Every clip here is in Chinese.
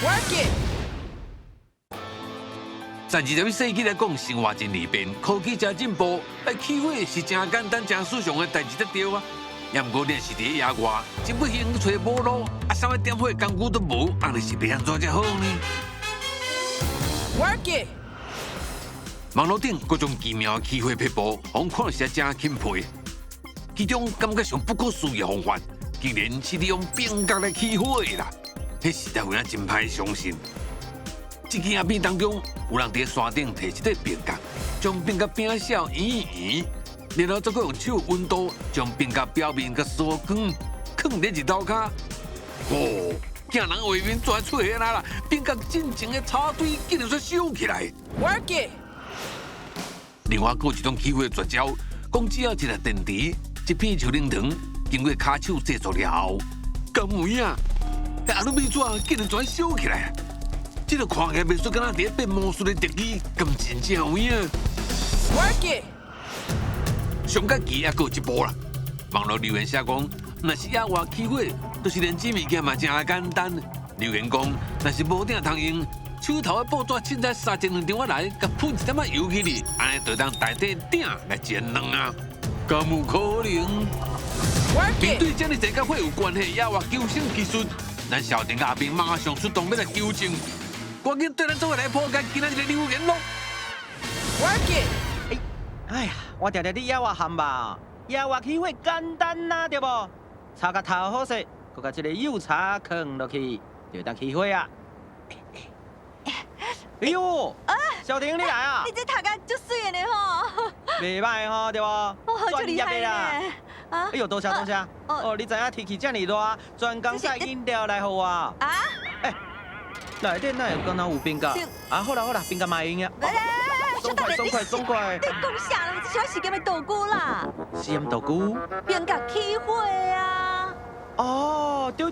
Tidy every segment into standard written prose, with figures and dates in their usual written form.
Work it！在21世纪来讲，生活真利便，科技真进步，要起火是真简单、真舒畅的代志，得对啊。也毋过你是伫野外，真不幸找无路，啥物点火工具都无，安尼是要安怎才好呢 ？Work it！网络顶各种奇妙的起火撇步，互看是真钦佩。其中感觉上不可思议的方法，竟然是利用冰角来起火的啦！迄实在有影真歹相信。这件影片当中，有人伫山顶摕一块冰角，将冰角饼小圆圆，然后再用手温度将冰角表面甲烧光，放伫日头骹。哦，惊人画面全出现啦！冰角真正的插队竟然煞烧起来。Work it！另外，还有一种起火绝招，讲只要一粒电池。一片树奶糖经过卡手制作了后，敢有影？迄阿鲁米纸竟然全烧起来！这个看起来袂说，敢若伫变魔术的特技，敢真正有影 ？Work it！上甲奇还佫有一步啦！网络留言写讲，若是野外起火，就是炼制物件嘛真简单。留言讲，若是无鼎通用，手头的报纸凊彩三1-2张来，甲喷一点仔油去哩，安尼就当代替鼎来煎卵啊！敢有可能？面对这么侪甲火有关系野外求生技术，咱小丁甲阿兵马上出动要来纠正，赶紧对咱做来破解今仔日的留言咯。Work it！哎呀，我常常伫野外喊吧，野外起火简单呐，对不？炒个头好势，佮甲这个油茶放落去，就当起火啊！哎呦，小婷你来啊！你这头壳足水的呢吼！袂歹吼，对不？哦，好厉害呢！啊！哎呦，多谢多谢！哦，你知影天气这么热，专工带饮料来互我。啊？哎，内底哪会敢若有冰角？啊，好啦好啦，冰角卖用啊！爽快爽快爽快！你讲啥啦？这小时间要倒久啦？时间倒久？冰角起火啊！哦，对。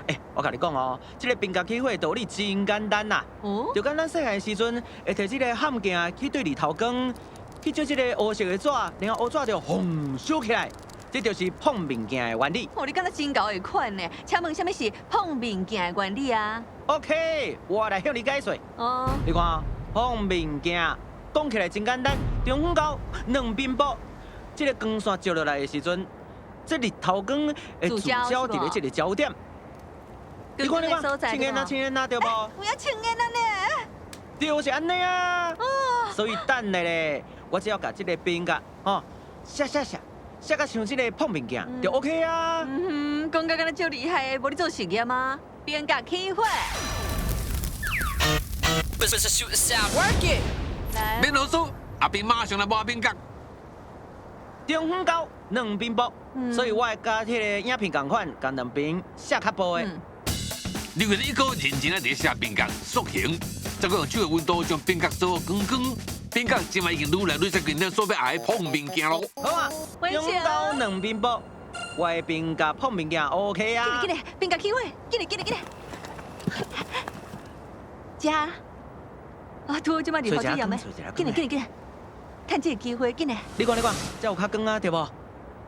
哎，我甲你讲哦，这个冰角起火道理真简单呐。哦。就跟咱细汉时阵，会摕这个焊镜去对日头光，去做这个黑色的纸，然后黑纸就轰烧起来，这就是碰面镜的原理。哦，你敢若真够会款呢？请问什么是碰面镜的原理啊 ？OK， 我来向你解说。哦。你看，碰面镜讲起来真简单，中间高两边薄，这个光线照落来的时阵，这日头光会聚焦伫咧这个焦点。你看，青烟啊，对不？有影青烟啊呢？就是安尼啊。哦。所以等下咧，我只要把这个冰角，哦，写甲像这个碰面镜，就 OK 啊。讲甲敢若足厉害的，无你做实验吗？冰角起火。Work it！免啰嗦，阿兵马上来摸冰角。中间高两边薄，所以我会加迄个影片同款，将两边写较薄的。留言一个认真啊，伫写冰角塑形，再用手的温度将冰角烧光光，冰角即卖已经愈来愈接近咱所要爱的碰面镜咯。好啊，中间高两边薄，我的冰角碰面镜 OK 啊。紧来，冰角起火，紧来。加。啊，拄好即摆日头这样咩？紧来，趁这个机会紧来。你看，这有较光啊，对不？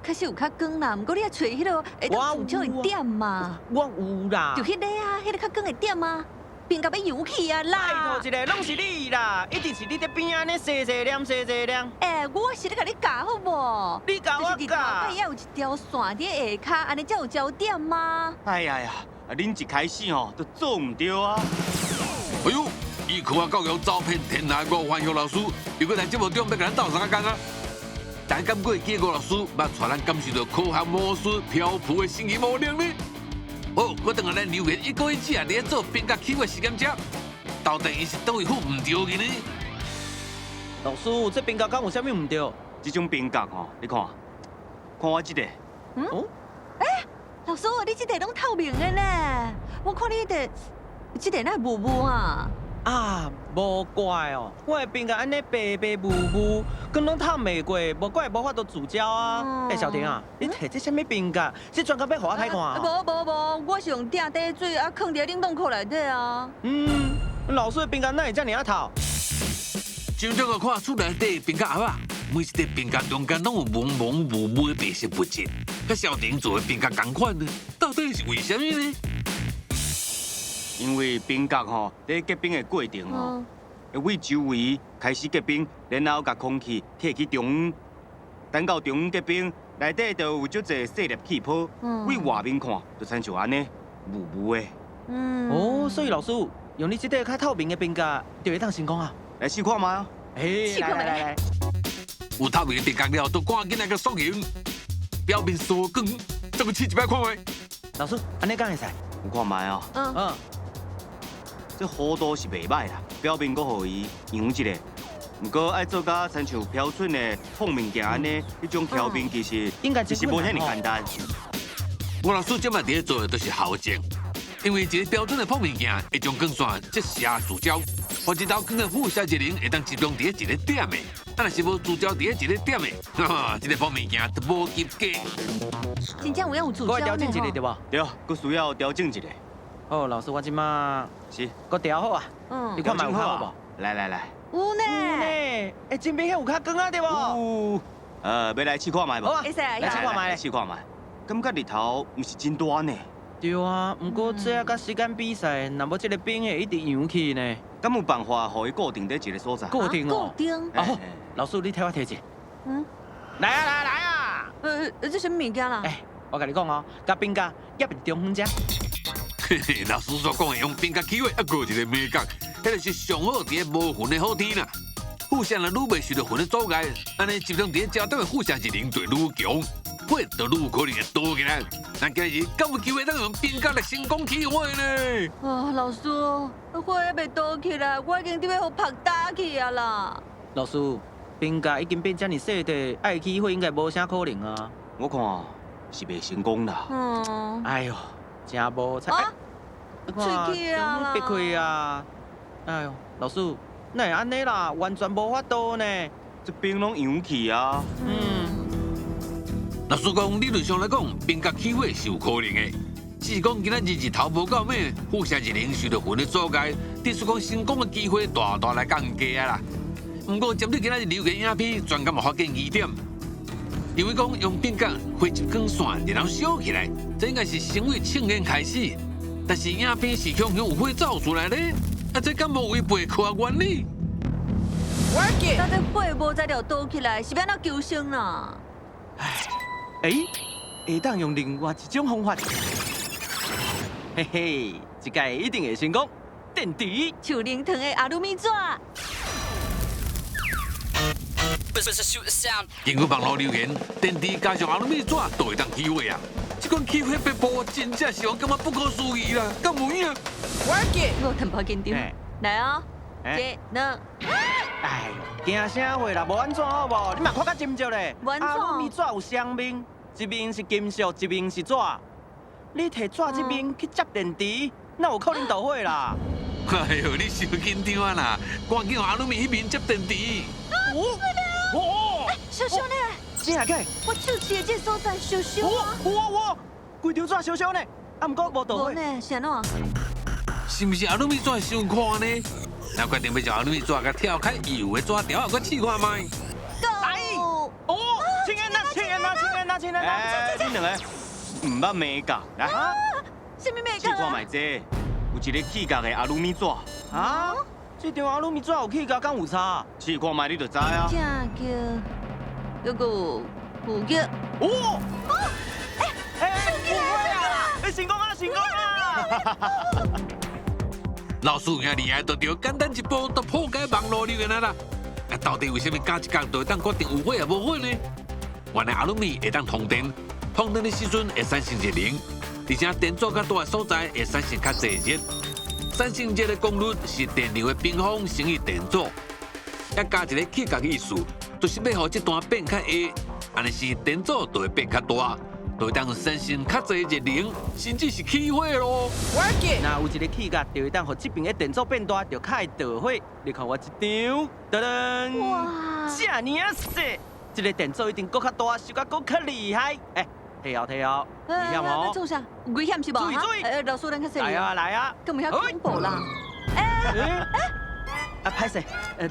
确实有较光啦，不过你要找迄个会当聚焦的点嘛。我有啦。就迄个啊，迄个较光的点啊，冰甲要油起啊啦。拜托一个，拢是你啦，一直是你伫边安尼细亮。哎，我是咧甲你教好无？你教我教。要有一条线伫下骹，安尼才有焦点吗？哎呀，恁一开始哦，都做唔对啊。哎呦！医科啊教育招聘天下吴焕雄老师，又搁来节目中要甲咱斗相共啊！但敢过记吴老师，捌带咱感受到科学魔术漂浮的神奇魔力呢？好，我等下咱留言一个一只啊，伫做冰角起火实验者，到底伊是倒位好唔对嘅呢？老师，这冰角敢有啥物唔对？这种冰角吼，你看我这个。哦？哎，老师，你这个拢透明的呢？我看你这个那雾啊。啊，无怪哦，我的冰角安尼白雾，跟拢透未过，无怪无法度聚焦啊。哎，小婷啊，你摕这啥物冰角？这专工要互我睇看啊？无，我是用鼎底水啊，放伫冷冻库内底啊。老师的冰角哪会遮尔啊透？真正个看厝内底冰角盒啊，每一块冰角中间拢有蒙雾的白色物质，甲小婷做的冰角同款呢，到底是为什么呢？因为冰角吼，在结冰的过程吼，会为周围开始结冰，然后甲空气摕去中央，等到中央结冰，内底就有足侪细粒气泡，为外面看就亲像安尼雾雾的。哦，所以老师用你这块较透明的冰架，就会当成功啊！来试看卖啊！嘿，来，有透明的冰角了，都赶紧来个缩形，表面缩光，这个试一摆看卖。老师，安尼讲会使？有看卖啊！这弧度是袂歹啦，表面阁互伊扬一下。不过爱做甲亲像标准的碰物件安尼，迄种调冰其实应该无遐尼简单。我老师今麦伫咧做的都是后件，因为一个标准的碰物件会将光线折射聚焦，或一道光的辐射热能会当集中伫一个点的。啊，若是无聚焦伫一个点的，这个碰物件都无及格。真正有影有主我焦呢调整一下对吼。无？对，阁需要调整一下。哦，老师，我即马是，阁调好啊。你看卖有好无？来，有呢。哎，真边遐有较光啊对无？要来试看卖无？会使啊，来试看卖咧。试看卖。感觉日头毋是真大呢。对啊，不过这啊甲时间比赛，若无这个冰会一直扬起呢。敢有办法互伊固定在一个所在？固定哦。固定。哦，老师，你替我提一。来啊！这什么物件啦？哎，我甲你讲哦，甲冰架夹伫中央遮。嘿嘿，老师所讲的用冰角起火，还有一个美角，迄就是上好伫个无云的好天啦。辐射若愈袂受到云的阻碍，安尼集中伫个焦点的辐射热能就愈强，火就愈可能会倒起来。咱今日敢有机会当用冰角来成功起火呢？老师，火还未倒起来，我已经伫要互拍打去啊啦。老师，冰架已经变遮尔细地，爱起火应该无啥可能啊。我看是袂成功啦。哎呦，真无彩。喙气啊啦！别开啊！哎呦，老师，哪会安尼啦？完全无法度呢。这冰拢扬起啊！老师讲，理论上来讲，冰角起火是有可能的。只是讲今仔日日头无够猛，辐射热能受到云的阻碍，只是讲成功的机会大大来降低啊啦。不过，接你今仔日留个影片，专家嘛发现疑点，因为讲用冰角汇集光线，然后烧起来，这应该是先为庆典开始。但是影片是向有火走出来咧，这敢无违背科学原理 Work it. 但这火无再了倒起来，是要哪救生啦？会当用另外一种方法。嘿嘿，这个一定会成功。电池，树林藤的阿鲁米纸。Shoot the sound. 根据网络留言，电池加上阿鲁米纸都会当起火啊！这款起火撇步真正是我感觉不可思议啦，敢有影？ Work it. 我淡薄紧张。来啊，一、两。哎，惊啥话啦？无安怎好无？你嘛看较真少咧。阿鲁米纸有双面，一面是金属，一面是纸。你摕纸这面去接电池，哪有可能导火啦？哎呦，你伤紧张啊啦！赶紧用阿鲁米迄面接电池。烧烧呢？真啊假？我手持的这所在烧烧啊！规条纸烧烧呢，啊，不过无导火。无呢，是安怎？是不是阿鲁米纸伤看呢？那决定要将阿鲁米纸甲跳开油的纸条啊，搁试看卖。哦，亲爱的，你两个唔捌美角来，什么美试看卖这，有一个起角的阿鲁米纸，啊？这张阿鲁米纸有起角，敢有差？试看卖你就知啊。正叫有叫。成功啊！成功啊！老师兄厉害，就着简单一步就破解网络留言啦。啊，到底为什么加一角就会当决定有火也无火呢？原来阿鲁米会当通电，通电的时阵会产生热能，而且电阻较大的所在会产生较济热。产生热的功率是电流的平方乘以电阻，再加一个起角的意思，就是要让这段变较矮，安尼时电阻就会变较大。就会当产生较济热能，甚至是起火咯。Work it. 那有一个气角，就会当让这边的电阻变大，就较会导火。你看我一张，噔噔，哇，这尔啊细，这个电阻一定搁较大，受甲搁较厉害。哎，睇好，危险哦！做啥？危险是无？注意！老师，咱较细来啊来啊！咁咪遐恐怖啦！歹势，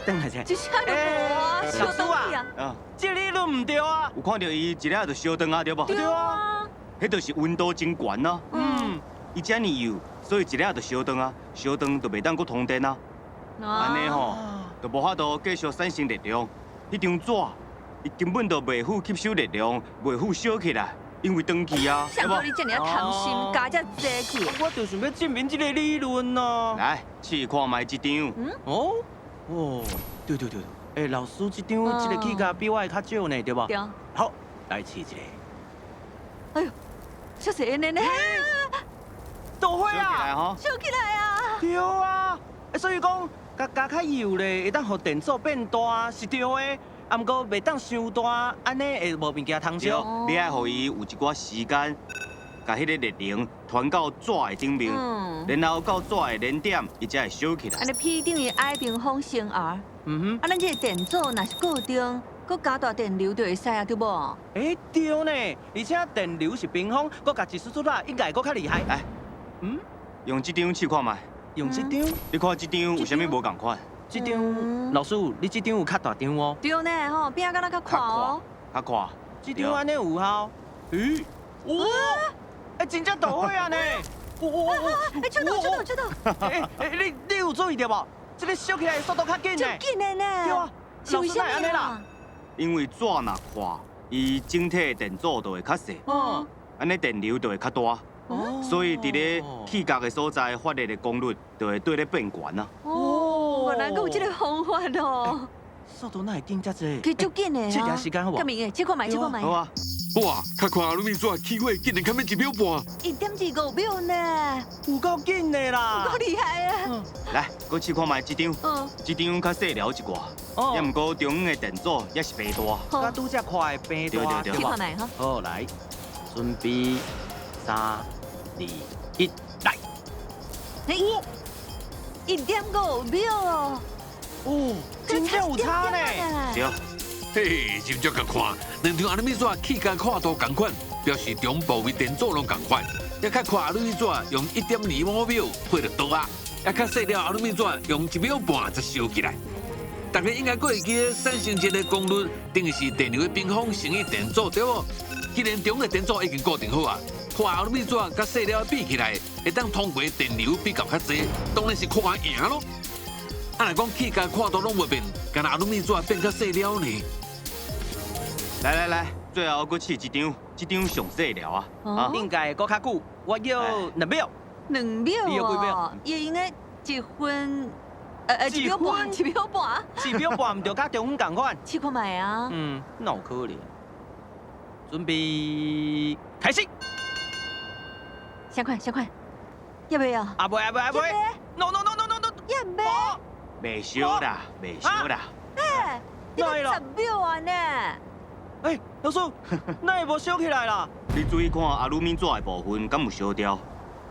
等下先。这下就无啊，烧东西啊！这理论唔对啊！有看到伊一下就烧断啊，对不？对啊，迄就是温度真悬啊。伊遮尔幼，所以一粒就烧断啊，烧断就袂当搁通电啊。安尼吼，就无法度继续产生力量。迄张纸，伊根本就袂赴吸收力量，袂赴烧起来，因为断去啊，想到你这尔贪心，加遮济去。我就想要证明这个理论咯。来，试看卖一张。哦，对。老师，这张这个起价比我的较少呢，对吧？对。好，来试一个。哎呦，小谁呢？倒火烧起来啊！吼。烧起来啊！对啊，所以讲加较幼咧，会当互电阻变大是对的，啊，毋过袂当伤大，安尼会无物件通对烧。，你爱互伊有一寡时间，甲迄个热能传到纸的顶面，然后到纸的燃点，伊才会烧起来安。尼 P 等于 I 平方乘 R。嗯啊，咱这个电阻若是固定，佮加大电流就会使啊，对无？哼，对呢，而且电流是平方，佮加一输出啦，应该会较厉害。来，用这张试看卖。用这张，你看这张有啥物无共款？这张老师，你这张有较大张哦。对呢，吼，边仔敢若较宽哦。较宽。这张安尼有效？咦，真正倒火啊呢！出动！你有注意到无？这个烧起来的速度较紧呢。足紧的呢。对啊，是为什么安尼啦？因为纸若宽，伊整体的电阻就会较细，安尼电流就会较大，所以伫咧气角的所在发热的功率就会对咧变悬啊。原来有这个方法哦。速度哪会紧遮济？其实足紧的啊。这点时间好无？咁明嘅，切看卖。好啊，哇，较看阿鲁米纸起火竟然较免1秒半。1.25秒呢，有够紧的啦！够厉害啊！来，搁试看卖这张，这张较细条一寡，也毋过中央的电阻也是变大。甲拄则快变大，对切看卖哈。好，来，准备3、2、1，来！ 1.5秒哦。真正有差呢！对，嘿，真正共看，两张阿鲁米纸起价看度同款，表示中部位电阻拢同款。也较快阿鲁米纸用1.25秒火就倒啊，也较细条阿鲁米纸用1秒半才烧起来。大家应该还会记得产生节的功率等于是电流的平方乘以电阻，对无？既然中的电阻已经固定好啊，看阿鲁米纸甲细条比起来，会当通过电流比较较济，当然是看赢咯。 啊，来讲气价看度拢袂变，干那阿鲁米纸变较细了呢？来，最后搁试一张，这张上细条啊，应该搁较久，我要2秒。 2秒你要几秒哦，也应该1分，1秒半，1秒半。 1秒半，唔就甲中分共款。切看卖啊。哪有可能？准备开始。小快，要不要？啊袂！No！ 要不要？袂烧啦，袂烧啦。哎，你都10秒啊呢？老师，那会无烧起来啦？你注意看阿鲁米纸的部分，敢有烧掉？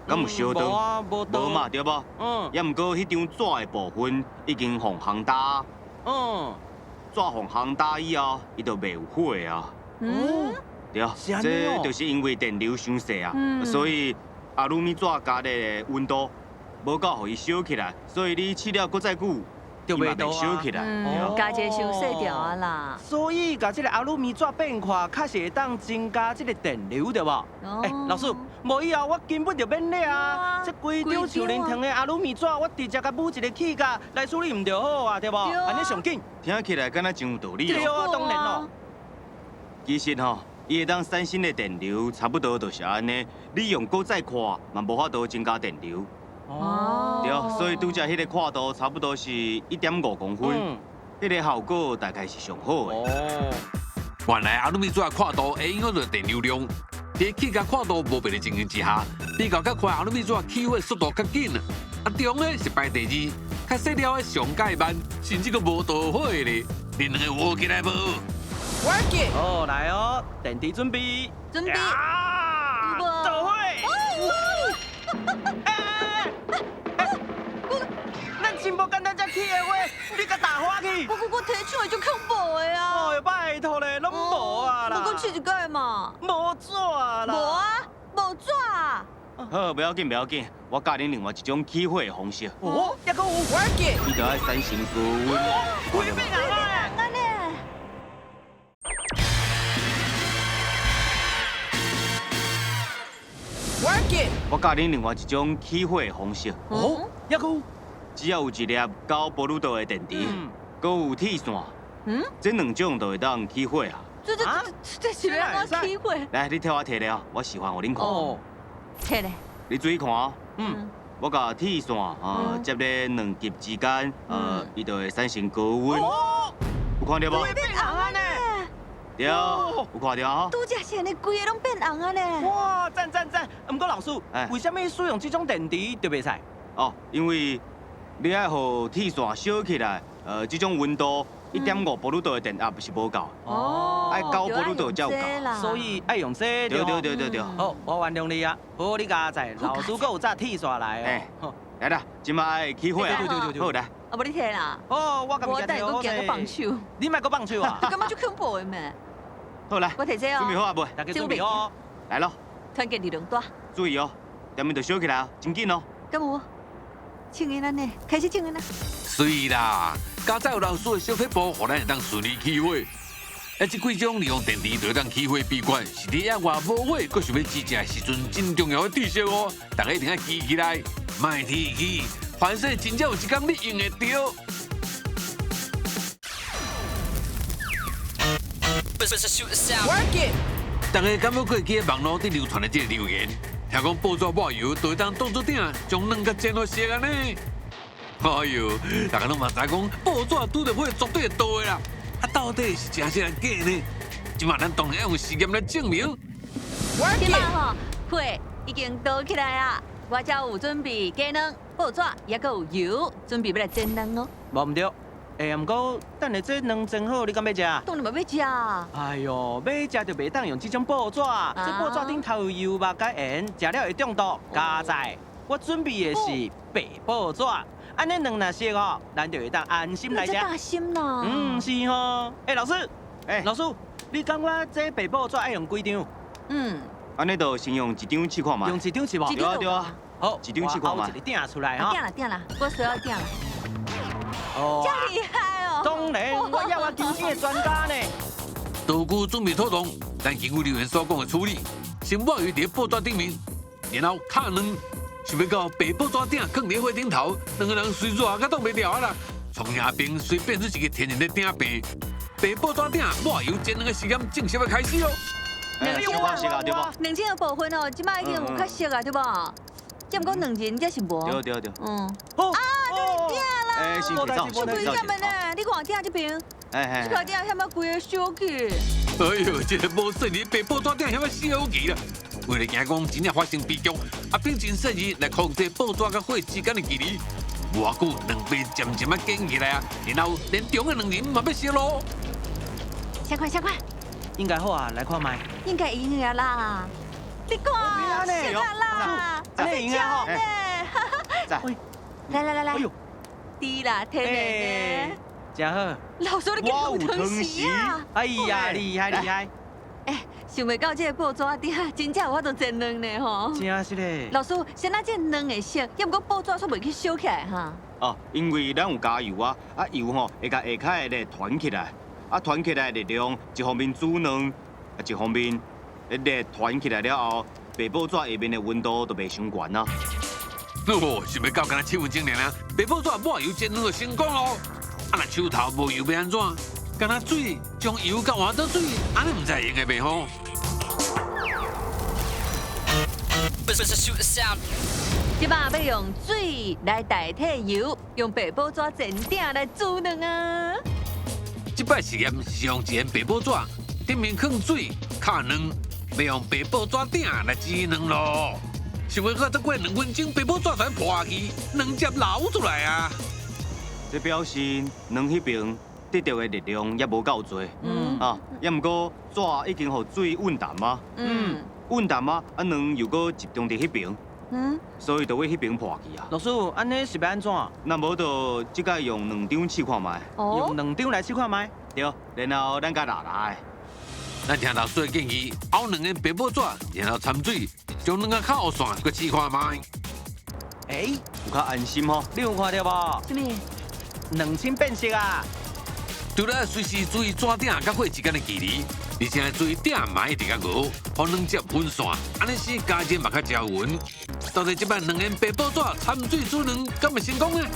敢有烧断？无啊，无嘛，对无？也毋过迄张纸的部分已经放烘打。纸放烘打以后，伊就袂有火啊。对，这就是因为电流伤细啊，所以阿鲁米纸加的温度无够，互伊烧起来，所以你试了搁再久，就袂倒烧起来。加一个伤细条啊啦。所以，甲这个阿鲁米纸变快，确实会当增加这个电流，对无？老师，无以后我根本就免了啊！这规张树林藤的阿鲁米纸，我直接甲补一个气价来处理，唔就好啊，对无？安尼上紧。听起来敢若真有道理对啊，当然咯。其实吼，伊会当产生的电流差不多就是安尼，你用搁再快，嘛无法度增加电流。对，所以拄则迄个快度差不多是1.5公分，迄个效果大概是上好的。原来阿鲁米纸的快度会影响到电流量，在气价快度无变的情形之下，比较较快阿鲁米纸起火速度较紧啊。中的是排第2，较细条的上介慢，甚至佫无导火的咧。恁两个活起来无？ Work it！好，来哦，电池准备。准备。倒火！咱真无简单才起的火，你甲打花去！我提出来就恐怖的啊！哦哟，拜托咧，拢无啊啦！我讲试一届嘛。无纸啦！无啊，无纸啊！好，不要紧，我教恁另外一种起火的方式。抑阁有 Work it！ 你就要产生高温。鬼变人啊！安尼。 啊！ Work it. 我教恁另外一种起火的方式，哦，一个，只要有一粒高波鲁道的电池，搁有铁线，这两种就会当起火啊。这是要安怎起火？来，你替我摕了，我示范互恁看。哦，摕咧，你注意看哦。我甲铁线接咧两极之间，伊就会产生高温。有看到无？会变红啊呢！对，有看到吼？拄则是安尼，规个拢变红啊呢！哇，赞赞赞！不过老师，为什么使用这种电池就袂使？哦，因为你爱互铁线烧起来，这种温度1.5波鲁道的电压是无够，爱高波鲁道才有够。所以爱用这。对。好，我原谅你啊。好，你加载，老师搁有扎铁线来哦。来啦，今麦爱起火啊！对。好来。啊，无你摕啦。哦，我我等下搁行个棒球。你莫搁棒球啊？你感觉就恐怖的咩？好来，我摕这哦。准备好啊未？大家准备好。来咯。团结力量大。注意哦，下面就烧起来哦，真紧哦。咁有。请人呢，开始请人啦。是啦，加载有老师的小撇步，互咱会当顺利起火。这几种利用电池就会当起火秘诀，是你野外无火，搁想要自食的时阵真重要的知识哦。大家一定要记起来，卖提起，凡事真正有一天你用得到。Shoot the sound. Work it. 大家敢有过去网络顶流传的这个留言？听讲爆炸抹油就会当当作鼎，将两个煎落熟安尼。哎呦，大家拢嘛知讲爆炸拄着火绝对会倒的啦。啊，到底是真是假呢？今嘛咱当然要用实验来证明。今嘛吼，火已经倒起来啊！我才有准备鸡卵、爆纸，也搁有油，准备要来煎卵哦。无唔对，不过等下这卵蒸好，你敢要食？当然要食啊！哎呦，要食就袂当用这种爆纸，这爆纸顶头有油肉甲盐，食了会中毒。加在，我准备的是白爆纸，安尼卵若熟哦，咱就会当安心来食。安心啦。是吼。老师，老师，你讲我这白爆纸爱用几张？安尼就先用一张试看嘛。用一张是无？对啊。好，一张试看嘛。一个鼎出来哈。鼎啦，我需要鼎啦。哦。真厉害哦！当然，我要我究竟的专家呢。道具准备妥当，咱经过留言所讲的处理，先抹油伫爆纸顶面，然后敲卵，想要到白爆纸鼎放伫火顶头，两个人随热甲挡袂了啊啦。从下边随变出一个天然的鼎白，白爆纸鼎抹油煎卵的实验正式要开始哦。有较熟啊，对无？两种的部分哦，即摆已经有较熟啊，对无？只不过两人这是无。对。好。这鼎啦。先别走，小贵点的呢？你看鼎这边，这块鼎险要规个烧起。哎呦，这个无说你白爆纸鼎险要烧起啦！为了惊讲真正发生悲剧，啊，并真细致来控制爆纸甲火之间的距离。偌久，两边渐渐啊建起来啊，然后连中的两人嘛要烧咯。快快！应该好啊，来看麦。应该赢了啦！你看，是啦，安尼赢啊吼！在。来，哎呦，滴啦，天然的，真好。老师，你给我汤匙啊！哎呀，厉害！想袂到这个爆纸鼎真正有法度煎卵呢吼！真是嘞。老师，先那这卵会熟，要不过爆纸煞袂去烧起来哈。哦，因为咱有加油啊，油吼会甲下骹的团起来，团起来的力量一方面煮卵，一方面热团起来了后，白爆纸下面的温度就袂伤悬啊。哦，想要到敢若7分钟尔，白爆纸抹油煎卵就成功咯。啊，若手头无油要安怎？敢若水将油甲换倒水，安尼唔知用会袂好。Shoot the sound. 即摆要用水来代替油，用白爆纸煎鼎来煮卵啊！这摆实验是用一件白爆纸，顶面放水、敲卵，要用白爆纸鼎来煎卵咯。想要到再过2分钟，白爆纸才破去，卵汁流出来啊！这表示卵迄边得到的力量也无够多。也毋过纸已经互水温淡啊。温淡啊，卵又搁集中伫迄边。所以就会迄边破去啊。老师，安尼是要安怎？那无就即个用2张试看卖。用2张来试看卖？对，然后咱甲拿来。咱听老师的建议，熬2个白爆纸，然后掺水，将2个较黑线，搁试看卖。有较安心吼。你有看到无？什么？卵清变色啊！除了随时注意纸鼎甲火之间的距离，而且水鼎嘛一直较熬，互两接分散，安尼时加热嘛较招匀。到底这摆两元白宝爪掺水煮卵敢会成功呢？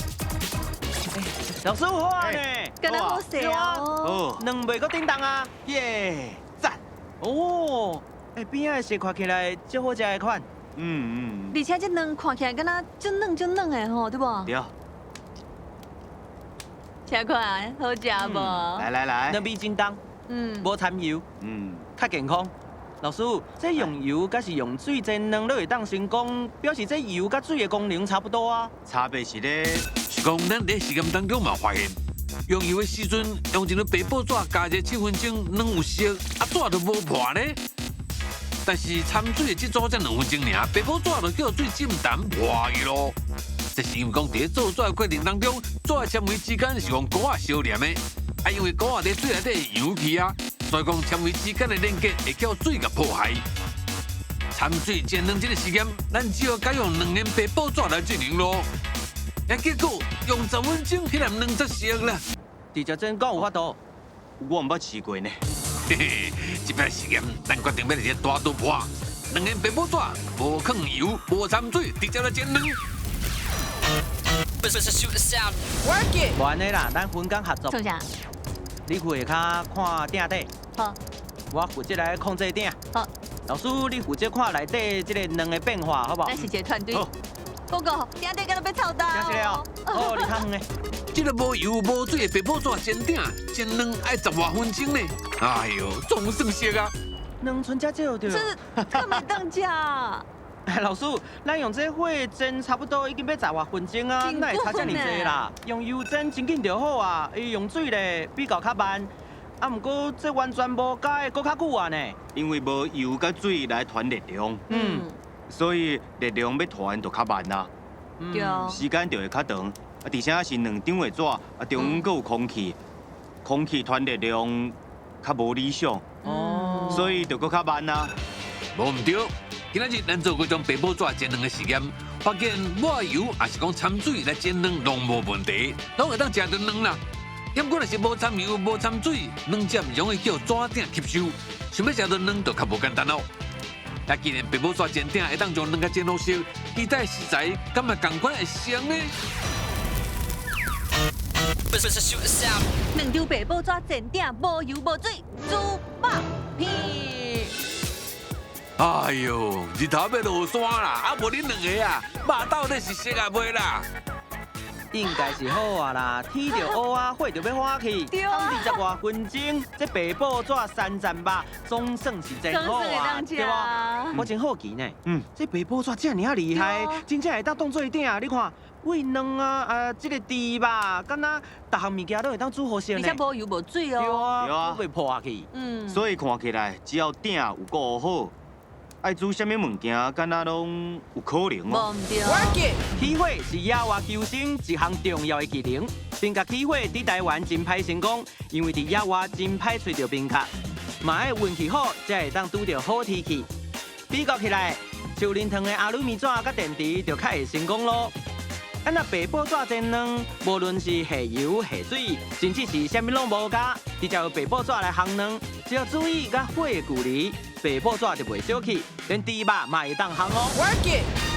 老师好啊呢，敢若好势啊！哦，两袂个叮当啊！耶，赞！哦，边仔是看起来足好食的款。嗯，而且这卵看起来敢若足嫩的吼，对不？对。请看，好食无？来，两味真重，无掺油，较健康。老师，这用油甲是用水煎卵都会当成功，表示这油甲水的功能差不多啊。差别是咧，是讲咱在实验当中嘛发现，用油的时阵用一个白宝爪加热7分钟，卵有熟，爪都无破呢。但是掺水的这组才2分钟尔，白宝爪就叫水浸淡破去咯。这是因为讲在做纸的过程当中，纸的纤维之间是用膏啊相连的，因为膏啊在水内底油去啊，所以讲纤维之间的连接会叫水甲破坏。掺水煎卵这个实验，咱只要改用2元白宝爪来进行咯。结果用10分钟，迄粒卵则熟啦。直接真讲有法度，我毋捌试过呢。嘿嘿，这摆实验，咱决定要来一个大突破，2元白宝爪，无放油，无掺水，直接来煎卵。Let's shoot the sound. Work it. 无安尼啦，咱分工合作。做啥？你负责看鼎底，好，我负责来控制鼎。好。老师，你负责看内底这个卵的变化，好不好？咱是一个团队。好。哥哥，鼎底敢若要臭到。听起来哦。哦，你较远的。这个无油无水的白宝爪煎鼎，煎卵要10多分钟呢。哎呦，总算熟啊！两寸才少对。这没当家。老师，咱用这火煎差不多已经要10多分钟啊，哪会差这么济啦？用油煎真紧就好啊，用水咧比较较慢。啊，不过这完全无改，搁较久啊呢。因为无油甲水来传热量，所以热量要传就较慢啦，对。时间就会较长。而且是2张的纸，中阁有空气，空气传热量较无理想，所以就搁较慢啦。无唔对，今仔日咱做过种白宝爪煎卵的实验，发现抹油也是讲掺水来煎卵拢无问题，拢会当食到卵啦。不过若是无掺油、无掺水，卵汁容易叫纸鼎吸收，想要食到卵就较无简单咯。但既然白宝爪煎鼎会当将卵甲煎好熟，期待食材敢嘛同款会成呢Let's shoot the sound. 2张白宝爪煎鼎，无油无水，猪肉片。哎呦，日头要落山啦，无恁2个啊，肉斗咧是熟啊袂啦？应该是好啊啦，天着乌啊，火就要火去，对啊20多分钟，这白宝爪3层肉总算是真好啊，对吧？我真好奇呢，这白宝爪这尔厉害，真正会当当做鼎，你看，喂卵啊，这个猪肉，敢若各项物件都会当煮好食呢。而且无油无水对哦。啊，不会破去。所以看起来只要鼎有顾好，爱煮什么物件，敢若拢有可能哦。无唔对。 Work it. 起火是野外求生一项重要的技能，并甲起火伫台湾真歹成功，因为伫野外真歹找到宾客，嘛要运气好才会当拄到好天气。比较起来，手淋烫的阿鲁米纸甲电池就较会成功咯。咱若白宝纸煎卵，无论是下油下水，甚至是啥物拢无加，直接用白宝纸来烘卵，只要注意甲火的距离，白宝纸就袂烧起，连猪肉嘛会当烘哦。Work it.